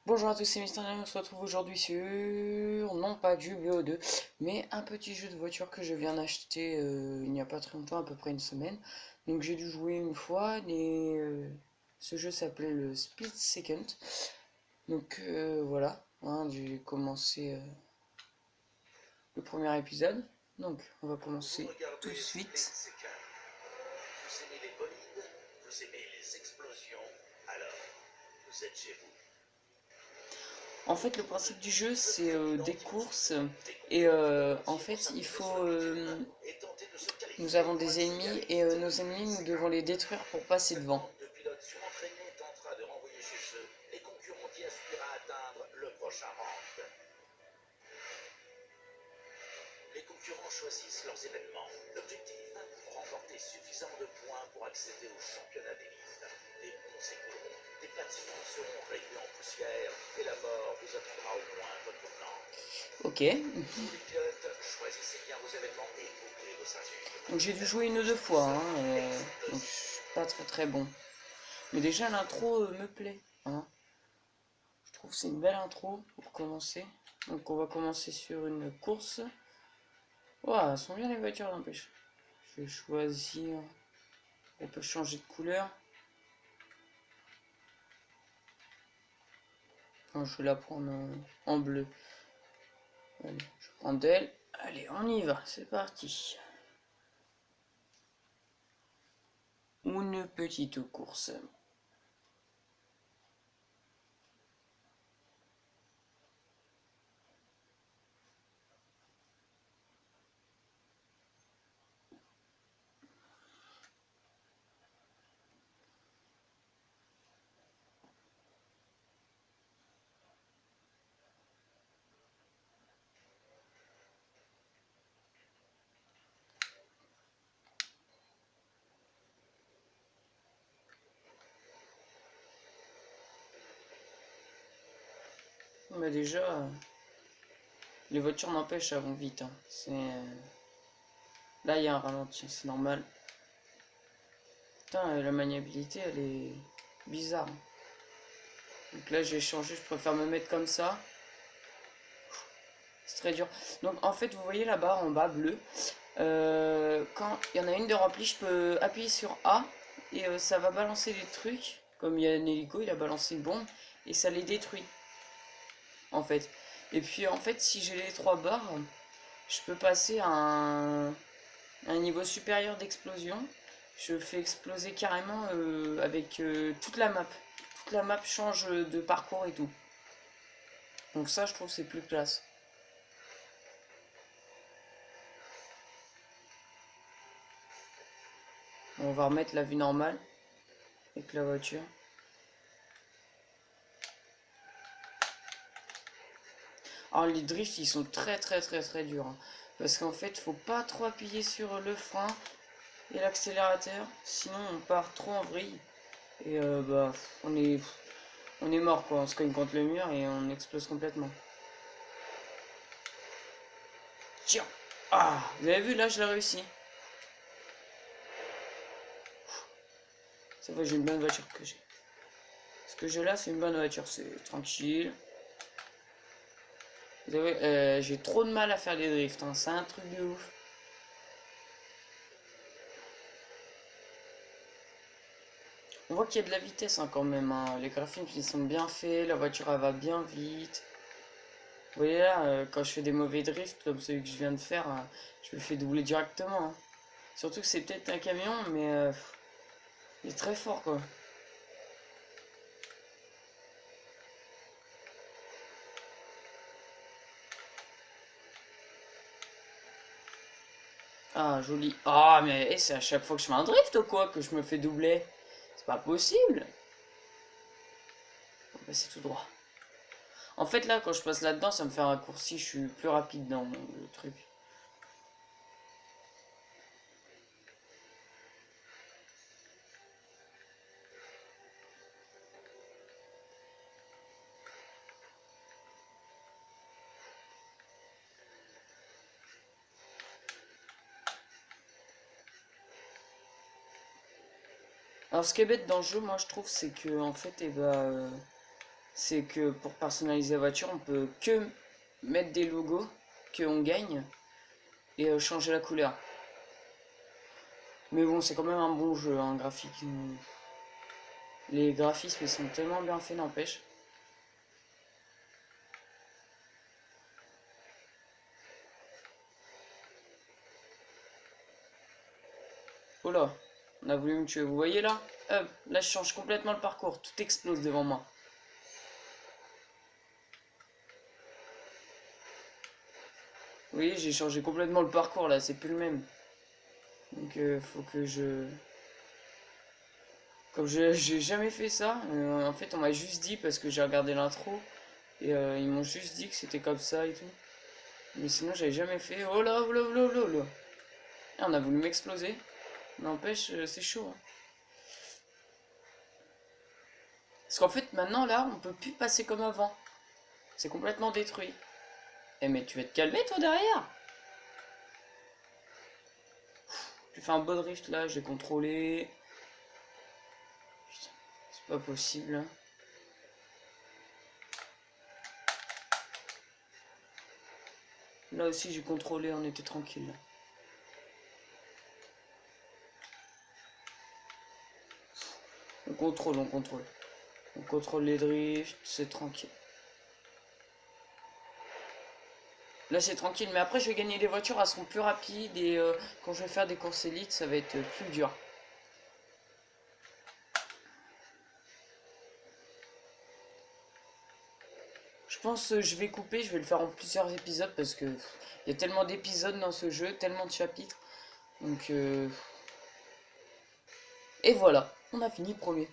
Bonjour à tous, c'est Mister Nine. On se retrouve aujourd'hui sur, non pas du BO2, mais un petit jeu de voiture que je viens d'acheter il n'y a pas très longtemps, à peu près une semaine. Donc j'ai dû jouer une fois, et ce jeu s'appelait le Split Second. Donc voilà, hein, j'ai commencé le premier épisode. Donc on va commencer tout de suite. Vous aimez les bolides, vous aimez les explosions, alors vous êtes chez vous. En fait, le principe du jeu, c'est des courses, et en fait, il faut nous avons des ennemis, et nos ennemis, nous devons les détruire pour passer devant. De pilotes surentraînés tentera de renvoyer chez eux les concurrents qui aspirent à atteindre le prochain rang. Les concurrents choisissent leurs événements. L'objectif, remporter suffisamment de points pour accéder au championnat d'élite. Des ponts s'écouleront, des bâtiments seront réduits en poussière et la mort vous attendra au moins tournant. Ok. Vous les pilotes, choisissez bien vos événements et bouclez vos ceintures. Donc j'ai dû jouer une ou deux fois, hein, donc je suis pas très très bon. Mais déjà l'intro me plaît, hein. Je trouve que c'est une belle intro pour commencer. Donc on va commencer sur une course. Ouah, elles sont bien les voitures, n'empêche. Je vais choisir. On peut changer de couleur. Enfin, je vais la prendre en bleu. Allez, je prends d'elle. Allez, on y va, c'est parti. Une petite course. Mais déjà, les voitures n'empêchent, elles vont vite, hein. Là, il y a un ralenti, c'est normal. Putain, la maniabilité, elle est bizarre. Donc là, j'ai changé, je préfère me mettre comme ça. C'est très dur. Donc en fait, vous voyez la barre en bas, bleue. Quand il y en a une de remplie, je peux appuyer sur A et ça va balancer des trucs. Comme il y a un hélico, il a balancé une bombe et ça les détruit, en fait. Et puis en fait, si j'ai les trois barres, je peux passer à un niveau supérieur d'explosion. Je fais exploser carrément avec toute la map. Toute la map change de parcours et tout. Donc ça, je trouve c'est plus classe. On va remettre la vue normale avec la voiture. Alors les drifts, ils sont très très très très durs, hein. Parce qu'en fait, faut pas trop appuyer sur le frein et l'accélérateur, sinon on part trop en vrille. Et bah, on est mort quoi, on se cogne contre le mur et on explose complètement. Tiens. Ah, vous avez vu là, je l'ai réussi. Ça va, j'ai une bonne voiture que j'ai. Ce que j'ai là, c'est une bonne voiture, c'est tranquille. Vous savez, j'ai trop de mal à faire les drifts, hein. C'est un truc de ouf. On voit qu'il y a de la vitesse, hein, quand même, hein. Les graphismes ils sont bien faits, la voiture elle va bien vite. Vous voyez là, quand je fais des mauvais drifts comme celui que je viens de faire, je me fais doubler directement, hein. Surtout que c'est peut-être un camion, mais il est très fort quoi. Ah, joli. Ah, mais c'est à chaque fois que je fais un drift ou quoi que je me fais doubler? C'est pas possible. On va passer tout droit. En fait, là, quand je passe là-dedans, ça me fait un raccourci, je suis plus rapide dans le truc. Alors, ce qui est bête dans le jeu, moi, je trouve, c'est que, en fait, eh ben, c'est que pour personnaliser la voiture, on peut que mettre des logos qu'on gagne et changer la couleur. Mais bon, c'est quand même un bon jeu, un graphique. Les graphismes sont tellement bien faits, n'empêche. Oh là, on a voulu me tuer, vous voyez là? Hop, là je change complètement le parcours, tout explose devant moi. Vous voyez, j'ai changé complètement le parcours là, c'est plus le même. Donc faut que je... Comme j'ai jamais fait ça, en fait on m'a juste dit parce que j'ai regardé l'intro et ils m'ont juste dit que c'était comme ça et tout. Mais sinon j'avais jamais fait. Oh là, oh là, oh là, oh là, oh là. Et on a voulu m'exploser. N'empêche, c'est chaud, hein. Parce qu'en fait maintenant là, on peut plus passer comme avant. C'est complètement détruit. Eh mais tu vas te calmer toi derrière. J'ai fait un beau drift là, j'ai contrôlé. Putain, c'est pas possible, hein. Là aussi j'ai contrôlé, on était tranquille là. On contrôle, on contrôle. On contrôle les drifts, c'est tranquille. Là c'est tranquille, mais après je vais gagner des voitures, elles seront plus rapides et quand je vais faire des courses élites, ça va être plus dur. Je pense que je vais couper, je vais le faire en plusieurs épisodes parce que il y a tellement d'épisodes dans ce jeu, tellement de chapitres. Donc et voilà, on a fini premier.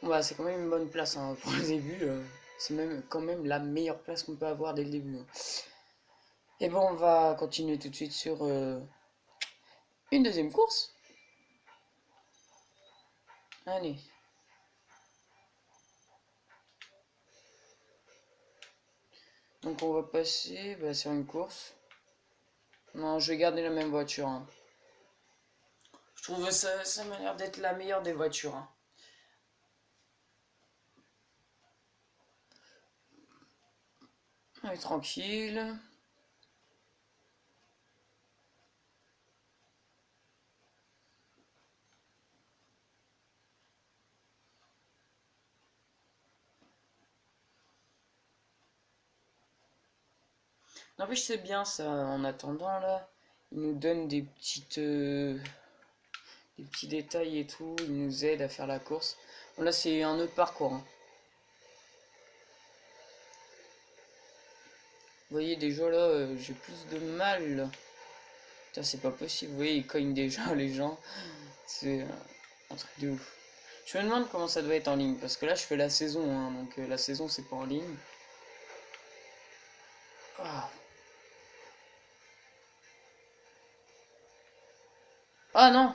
Bon, bah, c'est quand même une bonne place hein, pour le début. C'est même quand même la meilleure place qu'on peut avoir dès le début, hein. Et bon, on va continuer tout de suite sur une deuxième course. Allez. Donc on va passer sur une course. Non, je vais garder la même voiture, hein. Je trouve que ça m'a l'air d'être la meilleure des voitures, hein. Allez, tranquille. Non mais c'est bien ça, en attendant là, ils nous donnent des petits détails et tout, ils nous aident à faire la course. Bon, là c'est un autre parcours, hein. Vous voyez déjà là, j'ai plus de mal là. Putain c'est pas possible, vous voyez ils cognent déjà les gens. C'est un truc de ouf. Je me demande comment ça doit être en ligne, parce que là je fais la saison, hein, donc la saison c'est pas en ligne. Ah, ah non!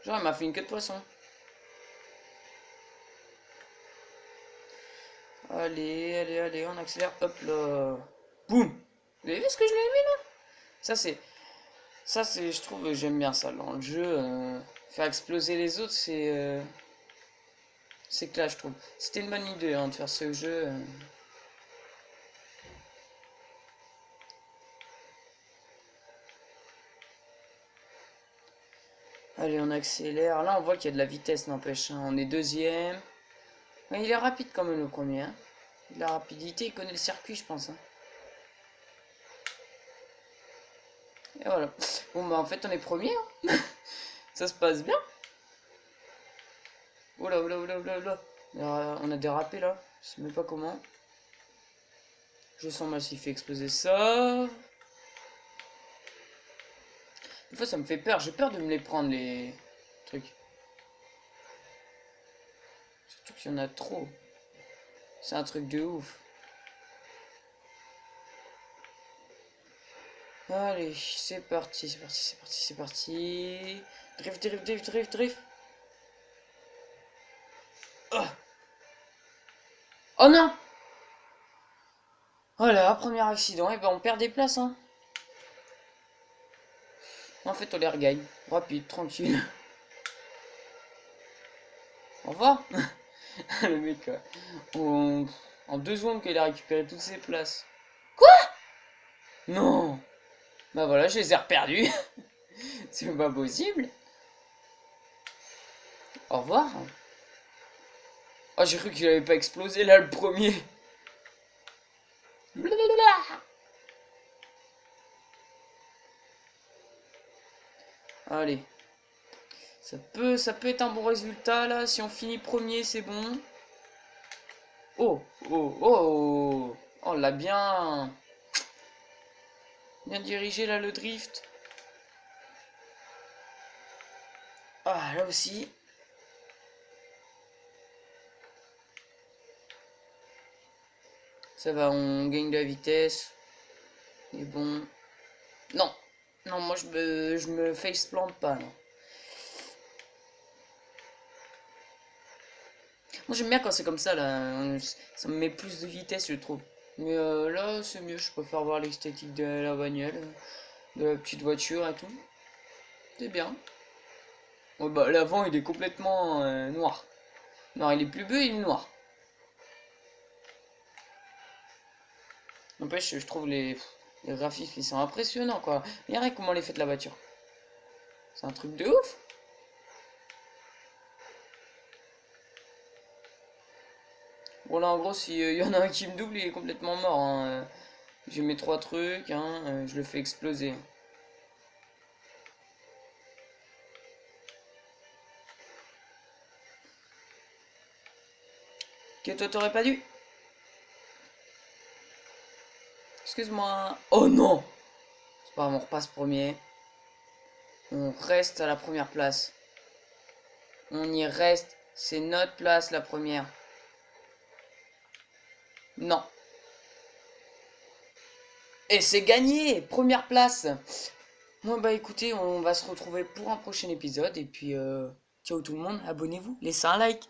Genre elle m'a fait une queue de poisson. Allez, allez, allez, on accélère, hop là. Boum! Vous avez vu ce que je lui ai mis là? Ça c'est... Ça c'est... Je trouve j'aime bien ça dans le jeu. Faire exploser les autres c'est clair je trouve. C'était une bonne idée hein, de faire ce jeu. Allez on accélère. Là on voit qu'il y a de la vitesse n'empêche, hein. On est deuxième. Mais il est rapide quand même le premier, hein. La rapidité, il connaît le circuit je pense, hein. Et voilà. Bon bah en fait on est premier, hein. Ça se passe bien. Oula, oula, oula, oula, oula. On a dérapé là. Je sais même pas comment. Je sens mal s'il fait exploser ça. Des fois ça me fait peur. J'ai peur de me les prendre les trucs. Surtout qu'il y en a trop. C'est un truc de ouf. Allez, c'est parti, c'est parti, c'est parti, c'est parti. Drift, drift, drift, drift, drift. Oh, oh non! Voilà, premier accident. Et ben on perd des places, hein. En fait, on les regagne. Rapide, tranquille. Au revoir. Le mec, en 2 secondes qu'il a récupéré toutes ses places. Non! Bah voilà, je les ai reperdus. C'est pas possible. Au revoir. Oh, j'ai cru qu'il avait pas explosé là le premier. Allez. Ça peut être un bon résultat là. Si on finit premier, c'est bon. Oh, oh, oh, oh. On l'a bien dirigé là le drift. Ah, là aussi. Ça va, on gagne de la vitesse. Mais bon. Non. Non, moi je me face-plante pas, non. Moi j'aime bien quand c'est comme ça, là. Ça me met plus de vitesse, je trouve. Mais là, c'est mieux. Je préfère voir l'esthétique de la bagnole, de la petite voiture et tout. C'est bien. Oh, bah, l'avant, il est complètement noir. Non, il est plus bleu, il est noir. N'empêche, je trouve les graphismes, ils sont impressionnants, quoi. Regardez comment elle est faite, la voiture. C'est un truc de ouf. Bon, là, en gros, s'il y en a un qui me double, il est complètement mort, hein. J'ai mes 3 trucs, hein, je le fais exploser. Que toi, t'aurais pas dû? Excuse-moi. Oh non! C'est pas grave, on repasse premier. On reste à la première place. On y reste. C'est notre place, la première. Non. Et c'est gagné! Première place! Bon, bah écoutez, on va se retrouver pour un prochain épisode. Et puis, ciao tout le monde, abonnez-vous, laissez un like.